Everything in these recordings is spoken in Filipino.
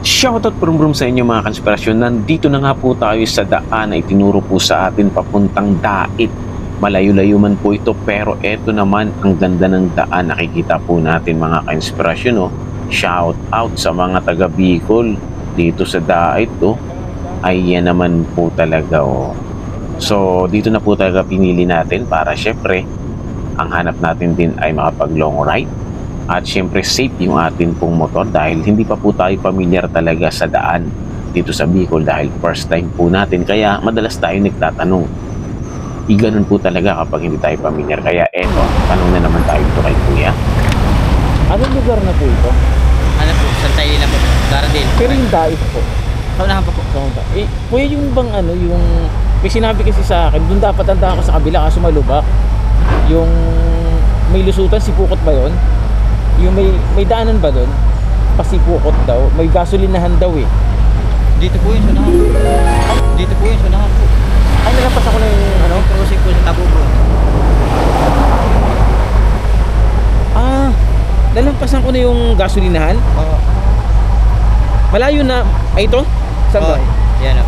Shoutout brum sa inyo mga konspirasyon. Nandito na nga po tayo sa daan na itinuro po sa atin papuntang Dait. Malayo-layo man po ito pero eto naman ang ganda ng daan. Nakikita po natin mga konspirasyon. Oh. Shout out sa mga taga Bicol dito sa Dait. Oh. Ayan naman po talaga. Oh. So dito na po talaga pinili natin para syempre ang hanap natin din ay makapag long ride. At syempre safe yung atin pong motor dahil hindi pa po tayo familiar talaga sa daan dito sa Bicol dahil first time po natin kaya madalas tayo nagtatanong. Ganun po talaga kapag hindi tayo familiar. Kaya eto, tanong na naman tayo ito kay Kuya. Anong lugar na po ito? Ano po, Santa Elena po, Daradil. Pero yung Dait po. Kaunahan pa po. Kuya, yung bang ano, yung may sinabi kasi sa akin, doon dapat tanda ka sa kabila kaso malubak. Yung may lusutan, si Pukot ba yun? Yung may daanan ba doon? Pasipukot daw. May gasolinahan daw eh. Dito po yung sunahan. Dito po yung sunahan po. Ay, nalapas ako na yung ano? Yung crossing po sa Tabo po. Ah, nalampasan ko na yung gasolinahan. Oo. Malayo na. Ay, ito? Saan ba? Yan o.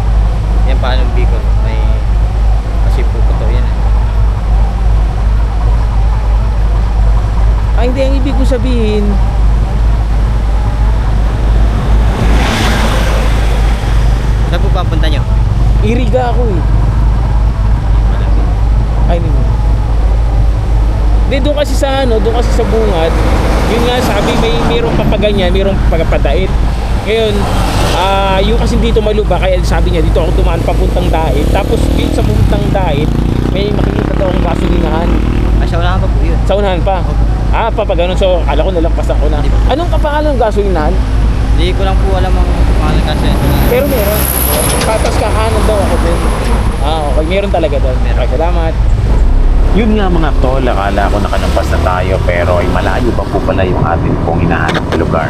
Yan paano Bicol. May pasipo po to. Yan. Ay, hindi. Ang ibig ko sabihin, Saan po papunta nyo? iriga ako eh. Ay, hindi. Hindi, doon kasi sa ano, doon kasi sa bungad, yun nga sabi, mayroong papaganyan, mayroong pagpapadait. Ngayon, yung kasi dito maluba, kaya sabi niya, dito ako dumaan papuntang Dait. Tapos, dito sa papuntang Dait, may makikita daw ang gasolinahan. Sa unahan pa po yun. Sa unahan pa? Papaganon. So, akala ko nalampasan ko na. Anong kapangalan ng gasolinahan? Hindi ko lang po alam ang pangalan kasi. Pero meron. Tapos kakanan daw ako din. Okay. Meron talaga doon. Okay, salamat. Yun nga mga tol, akala ko nakalampas na tayo pero ay malayo pa po pala yung atin pong hinahanap na lugar.